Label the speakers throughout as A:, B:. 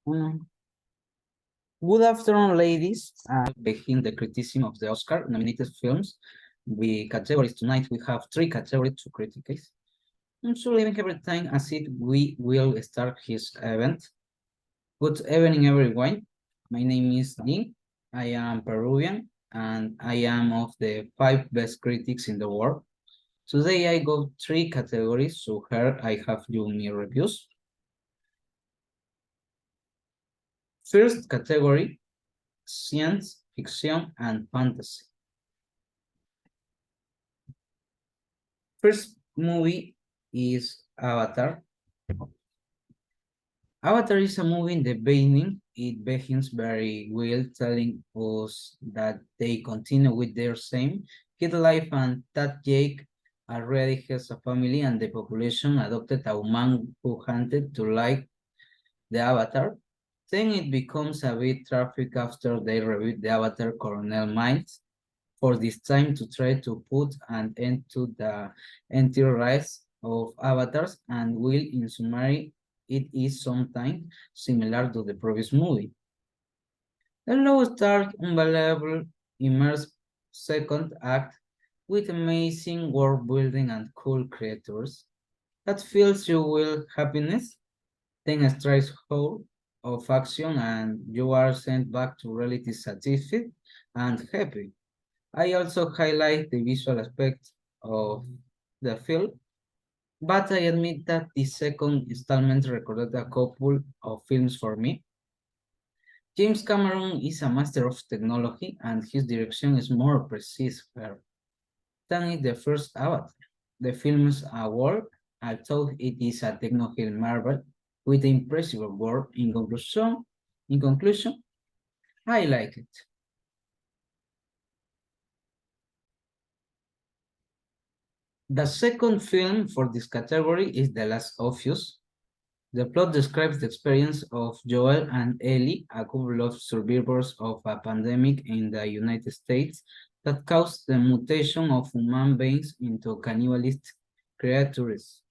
A: Mm, Good afternoon, ladies. Begin the criticism of the Oscar nominated films. The categories tonight, we have three categories to criticize. So leaving every time as it, we will start his event. Good evening, everyone. My name is Dean. I am Peruvian, and I am of the 5 best critics in the world. Today, I got three categories, so here I have you my reviews. First category, science fiction and fantasy. First movie is Avatar. Avatar is a movie in the beginning. It begins very well, telling us that they continue with their same kid life and that Jake already has a family and the population adopted a woman who hunted to like the Avatar. Then it becomes a bit traffic after they review the Avatar Colonel Mines for this time to try to put an end to the entire rise of avatars and will in summary it is sometimes similar to the previous movie. The low start unbelievable immersive second act with amazing world building and cool creatures that fills you with happiness, then strikes whole of action and you are sent back to reality satisfied and happy. I also highlight the visual aspect of the film, but I admit that the second installment recorded a couple of films for me. James Cameron is a master of technology and his direction is more precise here than in the first Avatar. The film's a world, I thought it is a technological marvel with an impressive world. In conclusion, I like it. The second film for this category is The Last of Us. The plot describes the experience of Joel and Ellie, a couple of survivors of a pandemic in the United States that caused the mutation of human beings into cannibalistic creatures.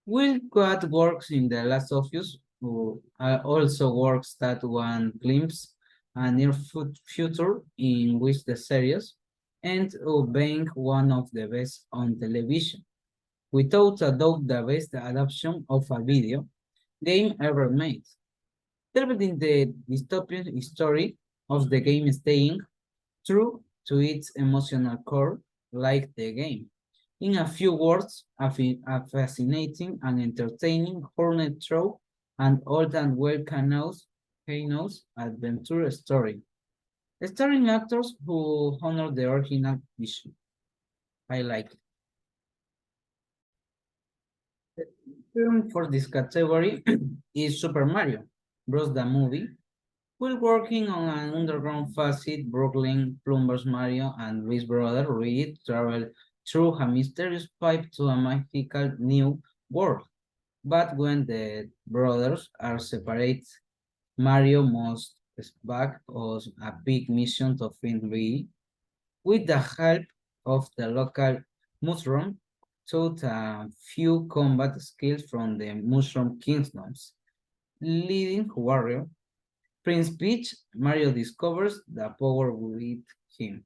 A: Will God works in The Last of Us, who also works that one glimpse a near future in which the series and being one of the best on television. Without a doubt the best adaptation of a video game ever made. Delving the dystopian story of the game staying true to its emotional core, like the game. In a few words, a fascinating and entertaining hornet trope and old and well-known adventure story, starring actors who honor the original vision. I like it. The film for this category is Super Mario Bros. The movie. While working on an underground facet, Brooklyn, Plumbers Mario, and Luis' brother Luigi travel through a mysterious pipe to a magical new world. But when the brothers are separated, Mario must back on a big mission to find Luigi. With the help of the local mushroom, taught a few combat skills from the Mushroom Kingdoms. Leading warrior Prince Peach, Mario discovers the power with him.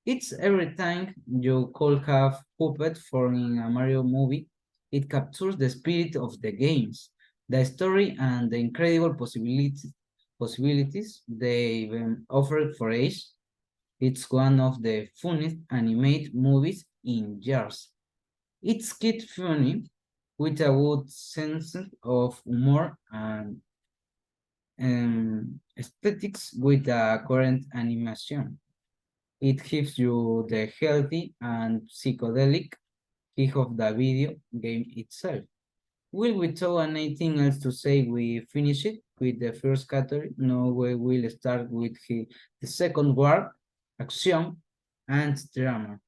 A: It's every time you could have puppet for in a Mario movie, it captures the spirit of the games, the story, and the incredible possibilities they offer for age. It's one of the funniest animated movies in years. It's kid funny with a good sense of humor and aesthetics with the current animation. It gives you the healthy and psychedelic kick of the video game itself. Will without anything else to say, we finish it with the first category. No, we will start with the second word, action and drama.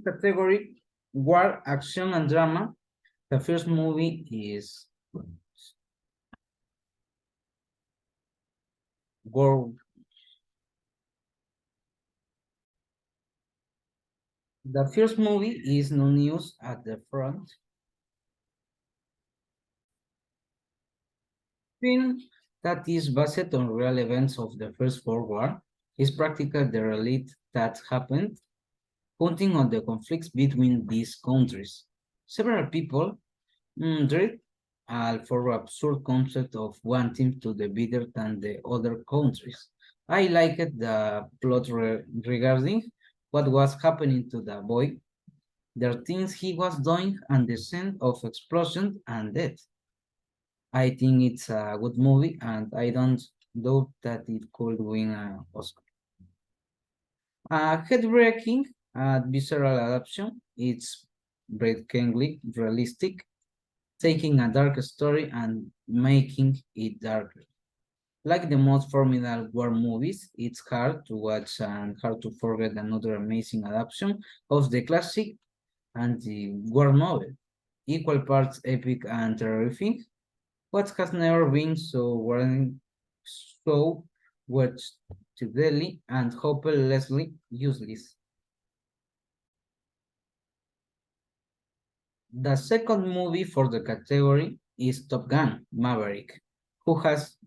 A: Category, war, action and drama. The first movie is War. The first movie is No News at the Front. Film that is based on real events of the First World War is practically the reality that happened, pointing on the conflicts between these countries. Several people dread for absurd concept of wanting to be better than the other countries. I liked the plot regarding what was happening to the boy, the things he was doing, and the scene of explosion and death. I think it's a good movie, and I don't doubt that it could win an Oscar. Headbreaking, visceral adaptation. It's breathtakingly realistic, taking a dark story and making it darker. Like the most formidable war movies, it's hard to watch and hard to forget another amazing adaptation of the classic and the war novel. Equal parts epic and terrifying. What has never been so warning, so watched to deadly and hopelessly useless. The second movie for the category is Top Gun Maverick, who has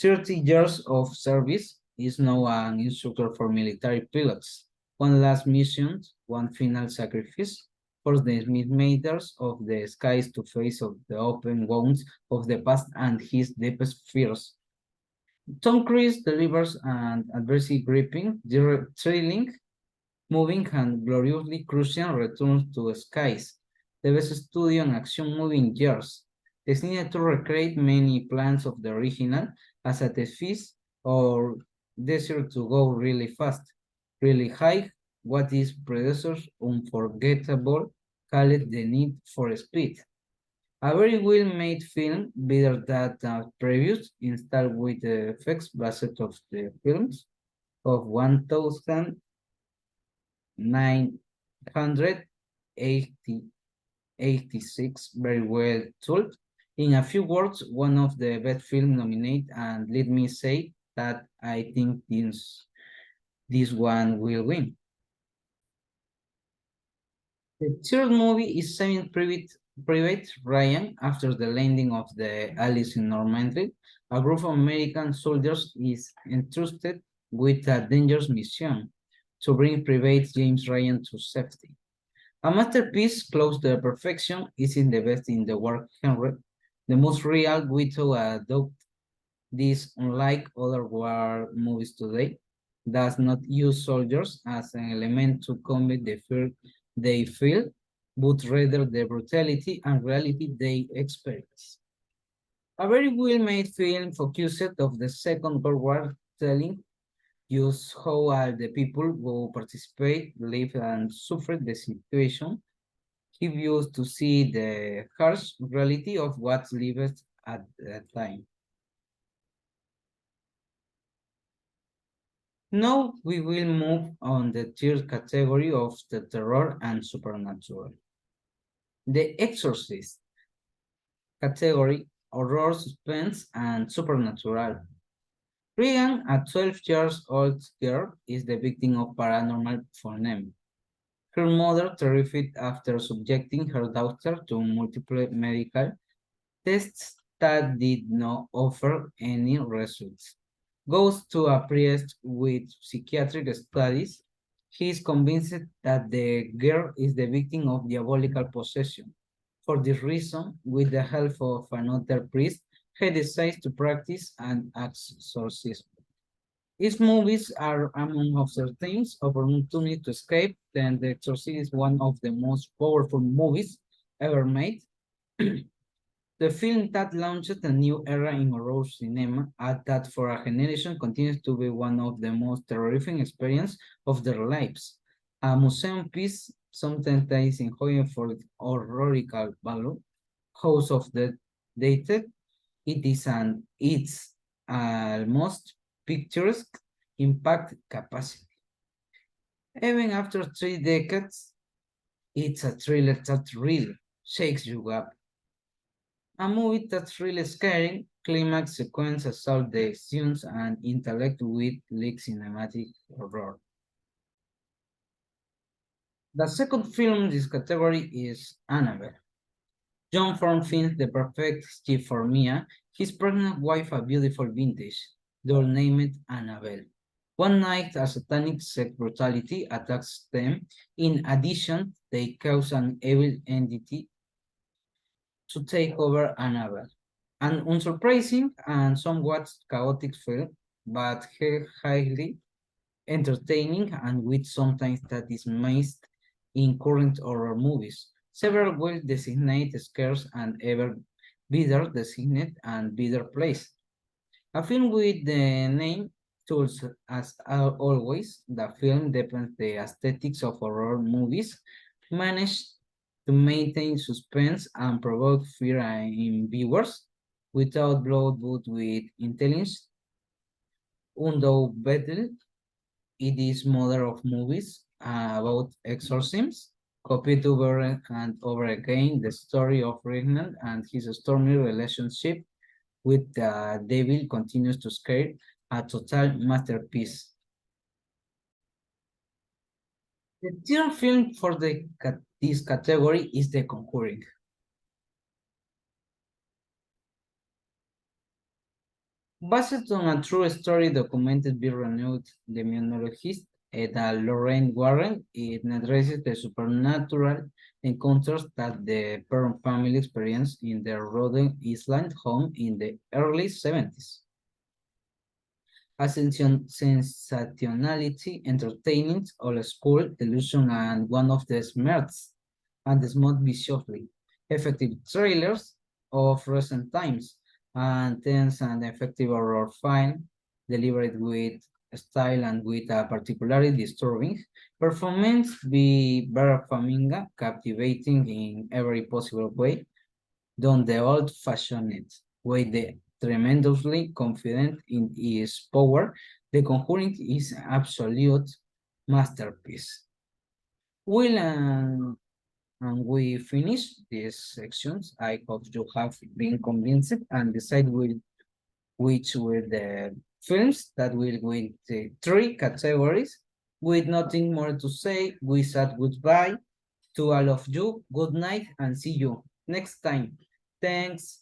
A: 30 years of service, is now an instructor for military pilots. One last mission, one final sacrifice, for the matters of the skies to face of the open wounds of the past and his deepest fears. Tom Cruise delivers an adversity gripping, thrilling, moving and gloriously crucial return to skies. The best studio and action movie in years. Destined to recreate many plans of the original as a test feast or desire to go really fast, really high. What is predecessors unforgettable called the need for speed. A very well-made film, better than previous, installed with the effects based of the films of 1986, very well told. In a few words, one of the best film nominated, and let me say that I think this one will win. The third movie is Saving Private Ryan. After the landing of the Alice in Normandy, a group of American soldiers is entrusted with a dangerous mission to bring Private James Ryan to safety. A masterpiece close to perfection, is in the best in the work genre, the most real without a doubt. This, unlike other war movies today, does not use soldiers as an element to combat the fear they feel, but rather the brutality and reality they experience. A very well-made film focused of the Second World War, telling just how the people who participate, live, and suffer the situation. He used to see the harsh reality of what lived at that time. Now we will move on the third category of the terror and supernatural. The Exorcist category, horror, suspense, and supernatural. Regan, a 12 years old girl, is the victim of paranormal phenomena. Her mother, terrified after subjecting her daughter to multiple medical tests that did not offer any results, goes to a priest with psychiatric studies. He is convinced that the girl is the victim of diabolical possession. For this reason, with the help of another priest, he decides to practice an exorcism. These movies are, among other things, opportunity to escape, then The Exorcist is one of the most powerful movies ever made. The film that launched a new era in horror cinema, and that for a generation continues to be one of the most terrifying experiences of their lives. A museum piece, sometimes enjoyed for horrific value, House of the Dated, it's almost picturesque impact capacity. Even after 3 decades, it's a thriller that really shakes you up. A movie that's really scary, climax sequence, assault the scenes, and intellect with leak cinematic horror. The second film in this category is Annabelle. John Ford finds the perfect gift for Mia, his pregnant wife a beautiful vintage doll named Annabelle. One night, a satanic sex brutality attacks them. In addition, they cause an evil entity to take over Annabelle. An unsurprising and somewhat chaotic film, but highly entertaining and with sometimes that is missed in current horror movies. Several well designated scares and ever better designated and better placed. A film with the name tools as always, the film depends the aesthetics of horror movies, managed to maintain suspense and provoke fear in viewers without blood but with intelligence. Undo Battle, it is mother of movies about exorcisms, copied over and over again the story of Regnant and his stormy relationship with the devil continues to scare, a total masterpiece. The third film for this category is The Conjuring. Based on a true story documented by renowned demonologist Eda Lorraine Warren, it addresses the supernatural encounters that the Perron family experienced in their Rhode Island home in the early 70s. Ascension, sensationality, entertaining, old school, delusion, and one of the smarts and the smart viciously effective trailers of recent times, and tense and effective horror film delivered with style and with a particularly disturbing performance by Vera Farmiga, captivating in every possible way, done the old-fashioned way, the tremendously confident in his power. The Conjuring is absolute masterpiece. Will and we finish these sections. I hope you have been convinced and decide which were the films that will win the three categories. With nothing more to say, we said goodbye to all of you. Good night and see you next time. Thanks.